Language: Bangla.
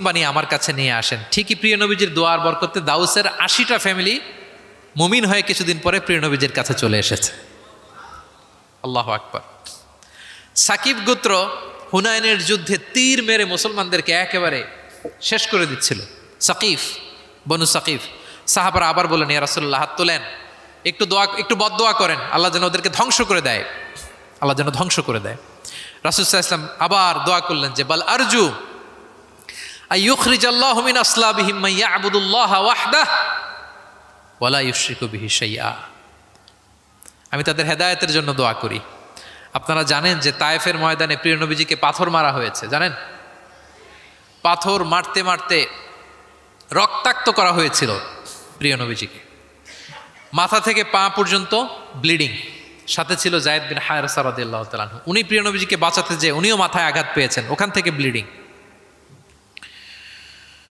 বানিয়ে আমার কাছে নিয়ে আসেন। ঠিকই প্রিয় নবীজির দোয়ার বরকতে দাউসের ৮০টা ফ্যামিলি মুমিন হয়ে কিছুদিন পরে প্রিয় নবীজির কাছে চলে এসেছে। আল্লাহু আকবার। সাকিব গোত্র হুনাইনের যুদ্ধে তীর মেরে মুসলমানদেরকে একেবারে শেষ করে দিচ্ছিল। সাকিফ, বনু সাকিফ। সাহাবারা আবার বলেন, ইয়া রাসূলুল্লাহ, হাত তোলেন, একটু বদদোয়া করেন, আল্লাহ যেন ওদেরকে ধ্বংস করে দেয়, আল্লাহ যেন ধ্বংস করে দেয়। রাসূল সাল্লাল্লাহু আলাইহি ওয়াসাল্লাম আবার দোয়া করলেন যে বাল আরজু আইয়ুখরিজাল্লাহু মিন আসলাবিহিম মান ইয়াবুদুল্লাহ ওয়াহদাহু ওয়া লা ইউশরিকু বিহি শাইআ। আমি তাদের হেদায়েতের জন্য দোয়া করি। আপনারা জানেন যে তায়েফের ময়দানে প্রিয় নবীজিকে পাথর মারা হয়েছে, জানেন? পাথর মারতে মারতে রক্তাক্ত করা হয়েছিল প্রিয় নবীজিকে, মাথা থেকে পা পর্যন্ত ব্লিডিং। সাথে ছিল যায়েদ বিন হারেসা রাদিয়াল্লাহু তাআলা আনহু। উনি প্রিয় নবীজিকে বাঁচাতে যেয়ে উনিও মাথায় আঘাত পেয়েছেন, ওখান থেকে ব্লিডিং।